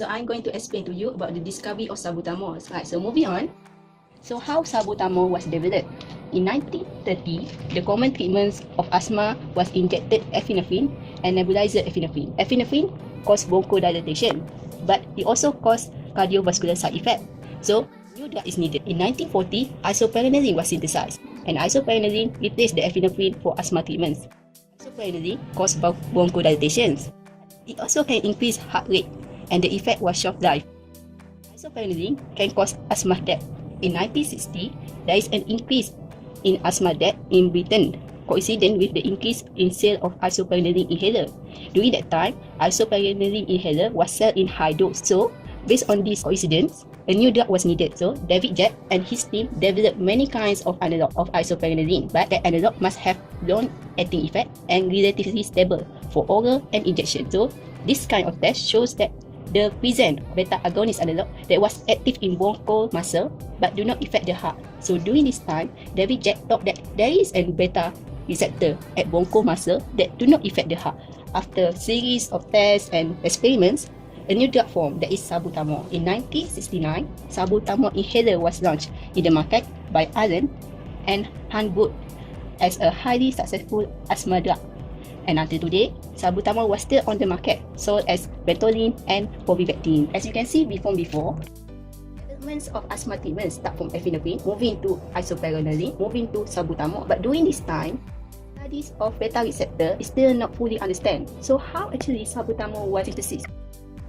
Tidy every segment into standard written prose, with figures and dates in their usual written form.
So I'm going to explain to you about the discovery of salbutamol. Right, so moving on. So how salbutamol was developed? In 1930, the common treatments of asthma was injected epinephrine and nebulizer epinephrine. Epinephrine caused bronchodilation, but it also caused cardiovascular side effect. So new drug is needed. In 1940, isoperenelline was synthesized, and isoperenelline replaced the epinephrine for asthma treatments. Isoperenelline caused bronchodilation. It also can increase heart rate, and the effect was short-lived. Isoperenelline can cause asthma death. In 1960, there is an increase in asthma death in Britain, coincident with the increase in sale of isoperenelline inhaler. During that time, isoperenelline inhaler was sold in high dose. So, based on this coincidence, a new drug was needed. So, David Jack and his team developed many kinds of analog of isoperenelline, but that analog must have long-acting effect and relatively stable for oral and injection. So, this kind of test shows that the present beta agonist analog that was active in bronchial muscle but do not affect the heart. So during this time, David Jack thought that there is a beta receptor at bronchial muscle that do not affect the heart. After a series of tests and experiments, a new drug formed, that is salbutamol. In 1969, salbutamol inhaler was launched in the market by Allen and Hanwood as a highly successful asthma drug. And until today, salbutamol was still on the market, sold as Ventolin and Povivectin. As you can see before, developments of asthma treatment start from epinephrine, moving to isoperenelline, moving to salbutamol. But during this time, studies of beta receptor is still not fully understand. So how actually salbutamol was synthesized?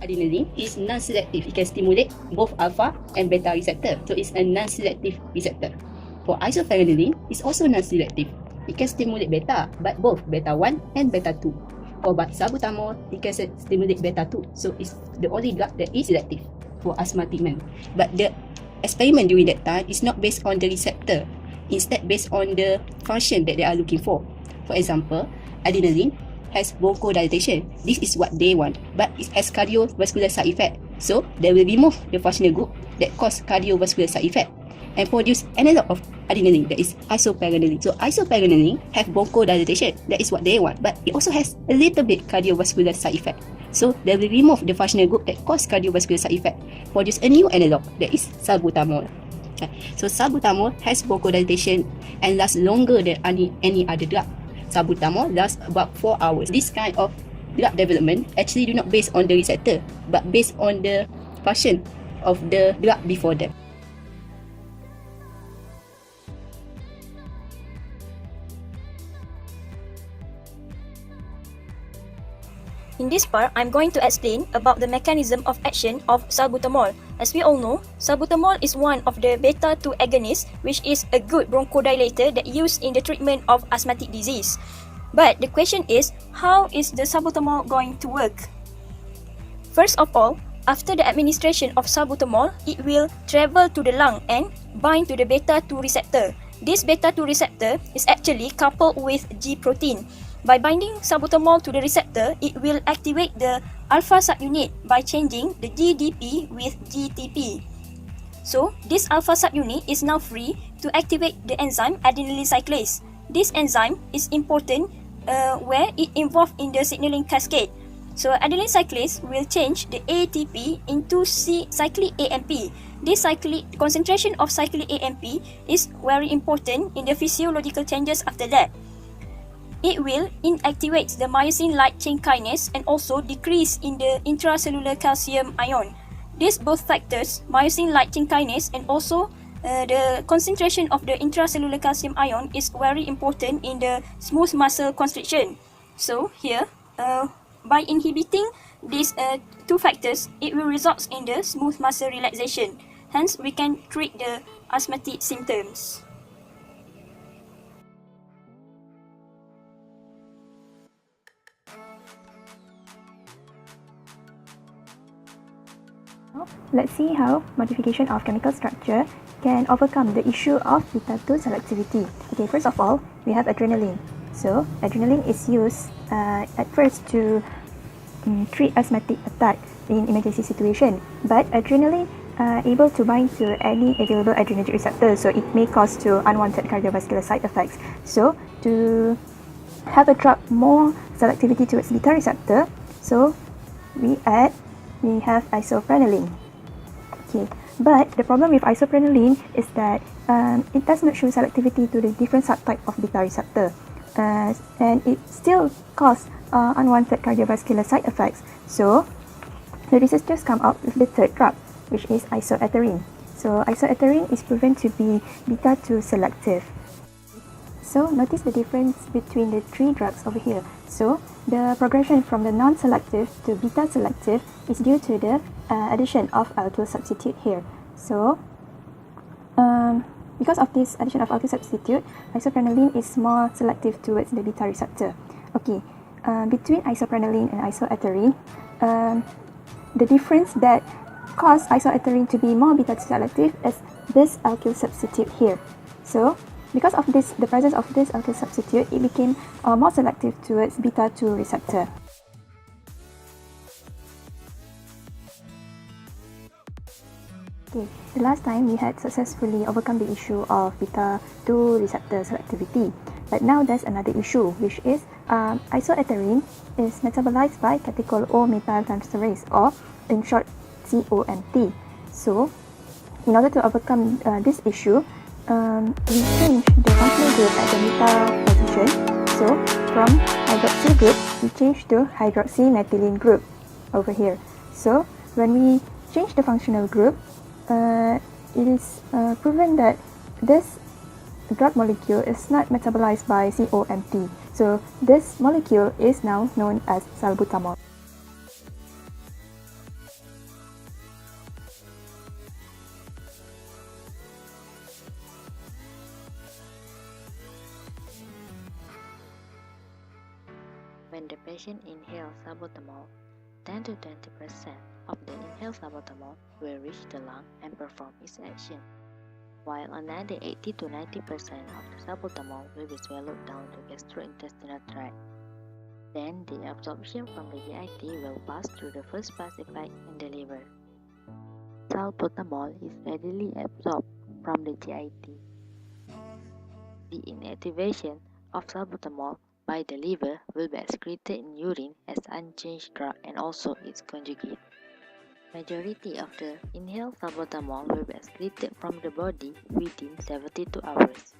Adrenaline is non-selective. It can stimulate both alpha and beta receptor. So it's a non-selective receptor. For isoperenelline, it's also non-selective. It can stimulate beta, but both beta 1 and beta 2. For salbutamol, it can stimulate beta 2. So it's the only drug that is selective for asthma treatment. But the experiment during that time is not based on the receptor, instead based on the function that they are looking for. For example, adrenaline has bronchodilation. This is what they want, but it has cardiovascular side effect. So they will remove the functional group that cause cardiovascular side effect and produce analog of adrenaline, that is isoperenelline. So isoperenelline have bronchodilation, that is what they want, but it also has a little bit cardiovascular side effect. So they will remove the functional group that cause cardiovascular side effect, produce a new analog, that is salbutamol. So salbutamol has bronchodilation and lasts longer than any other drug. Salbutamol lasts about 4 hours. This kind of drug development actually do not based on the receptor, but based on the function of the drug before them. In this part, I'm going to explain about the mechanism of action of salbutamol. As we all know, salbutamol is one of the beta-2 agonists, which is a good bronchodilator that used in the treatment of asthmatic disease. But the question is, how is the salbutamol going to work? First of all, after the administration of salbutamol, it will travel to the lung and bind to the beta-2 receptor. This beta-2 receptor is actually coupled with G protein. By binding salbutamol to the receptor, it will activate the alpha subunit by changing the GDP with GTP. So, this alpha subunit is now free to activate the enzyme adenylyl cyclase. This enzyme is important where it involved in the signaling cascade. So, adenylyl cyclase will change the ATP into cyclic AMP. This concentration of cyclic AMP is very important in the physiological changes after that. It will inactivate the myosin light chain kinase and also decrease in the intracellular calcium ion. These both factors, myosin light chain kinase and also the concentration of the intracellular calcium ion, is very important in the smooth muscle constriction. So here, by inhibiting these two factors, it will result in the smooth muscle relaxation. Hence, we can treat the asthmatic symptoms. Let's see how modification of chemical structure can overcome the issue of beta-2 selectivity. Okay, first of all, we have adrenaline. So, adrenaline is used at first to treat asthmatic attack in emergency situation. But adrenaline able to bind to any available adrenergic receptor, so it may cause to unwanted cardiovascular side effects. So, to have a drug more selectivity towards beta receptor, so we add we have isoprenaline. Okay, but the problem with isoprenaline is that it does not show selectivity to the different subtype of beta receptor, and it still causes unwanted cardiovascular side effects. So the researchers come up with the third drug, which is isoeterine. So isoeterine is proven to be beta-2 selective. So notice the difference between the three drugs over here. So the progression from the non-selective to beta-selective is due to the addition of alkyl substitute here. So because of this addition of alkyl substitute, isoprenaline is more selective towards the beta receptor. Okay, between isoprenaline and isoeterine, the difference that caused isoeterine to be more beta selective is this alkyl substitute here. So because of this, the presence of this alkyl substitute, it became more selective towards beta-2 receptor. Okay, the last time we had successfully overcome the issue of beta-2 receptor selectivity, but now there's another issue, which is isoeterine is metabolized by catechol O-methyl transferase, or in short COMT. So in order to overcome this issue, we change the functional group at the methyl position. So from hydroxyl group, we change to hydroxymethylene group over here. So when we change the functional group, it is proven that this drug molecule is not metabolized by COMT. So this molecule is now known as salbutamol. When the patient inhales salbutamol, 10 to 20% of the inhaled salbutamol will reach the lung and perform its action, while another 80 to 90% of the salbutamol will be swallowed down the gastrointestinal tract. Then the absorption from the GIT will pass through the first pass effect in the liver. Salbutamol is readily absorbed from the GIT. The inactivation of salbutamol by the liver will be excreted in urine as unchanged drug and also its conjugate. Majority of the inhaled salbutamol will be excreted from the body within 72 hours.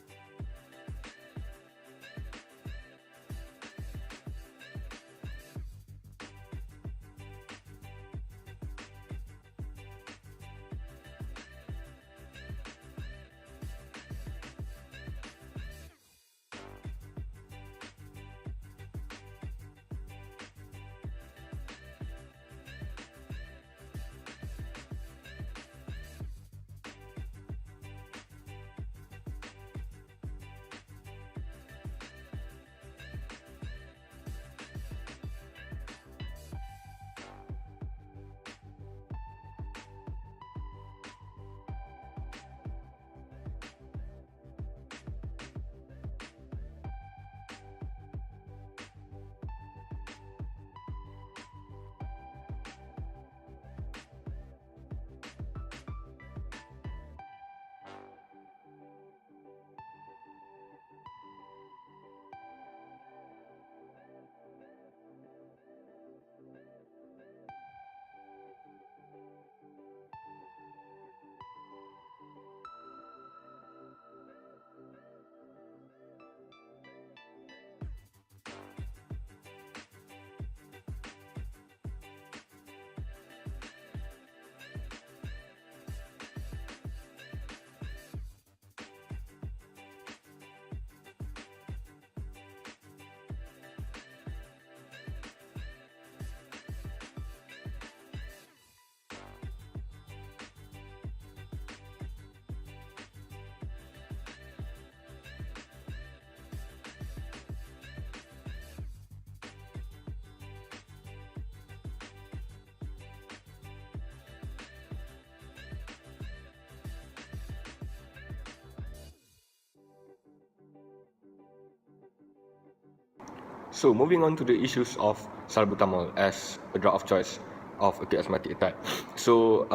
So moving on to the issues of salbutamol as a drug of choice of acute asthmatic attack. So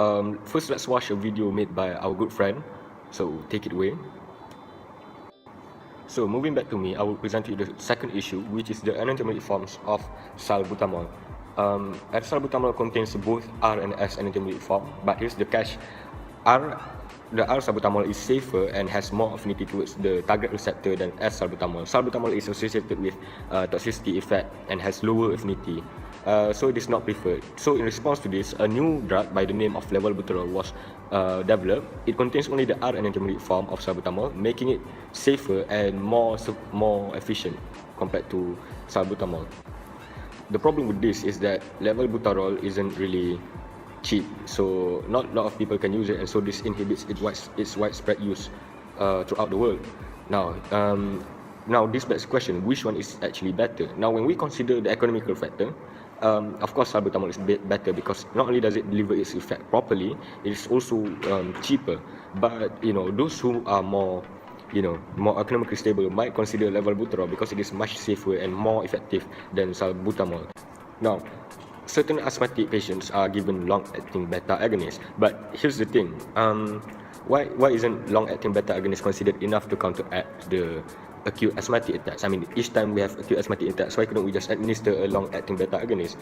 first let's watch a video made by our good friend. So take it away. So moving back to me, I will present you the second issue, which is the enantiomer forms of salbutamol. Salbutamol contains both R and S intermediate form, but here's the catch. The R salbutamol is safer and has more affinity towards the target receptor than S salbutamol. Salbutamol is associated with toxicity effect and has lower affinity, so it is not preferred. So in response to this, a new drug by the name of Levalbuterol was developed. It contains only the R and intermediate form of salbutamol, making it safer and more efficient compared to salbutamol. The problem with this is that Levalbuterol isn't really cheap, so not a lot of people can use it, and so this inhibits its widespread use throughout the world. Now this begs the question, which one is actually better? Now, when we consider the economical factor, of course salbutamol is better because not only does it deliver its effect properly, it is also cheaper. But those who are more economically stable might consider Levalbuterol because it is much safer and more effective than salbutamol. Now, certain asthmatic patients are given long-acting beta agonists, but here's the thing: why isn't long-acting beta agonist considered enough to counteract the acute asthmatic attacks? I mean, each time we have acute asthmatic attacks, why couldn't we just administer a long-acting beta agonist?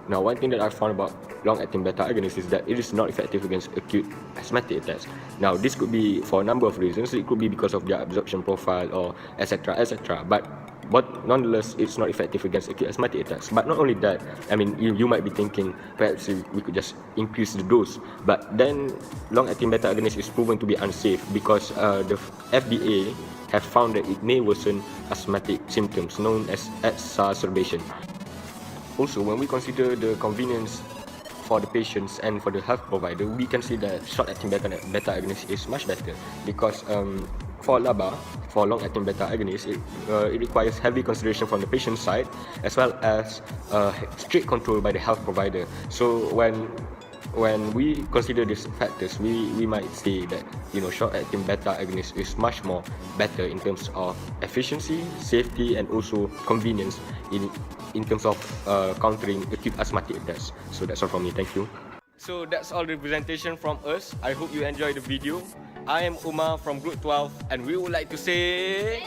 Now, one thing that I found about long-acting beta agonists is that it is not effective against acute asthmatic attacks. Now, this could be for a number of reasons. It could be because of their absorption profile or etc. But nonetheless, it's not effective against acute asthmatic attacks. But not only that, I mean, you might be thinking perhaps we could just increase the dose. But then long-acting beta agonist is proven to be unsafe because the FDA have found that it may worsen asthmatic symptoms known as exacerbation. Also, when we consider the convenience for the patients and for the health provider, we can see that short-acting beta agonist is much better because for LABA, for long-acting beta agonist, it requires heavy consideration from the patient side as well as strict control by the health provider. So when we consider these factors, we might say that short-acting beta agonist is much more better in terms of efficiency, safety, and also convenience in terms of countering acute asthmatic attacks. So that's all from me. Thank you. So that's all the presentation from us. I hope you enjoyed the video. I am Umar from Group 12, and we would like to say...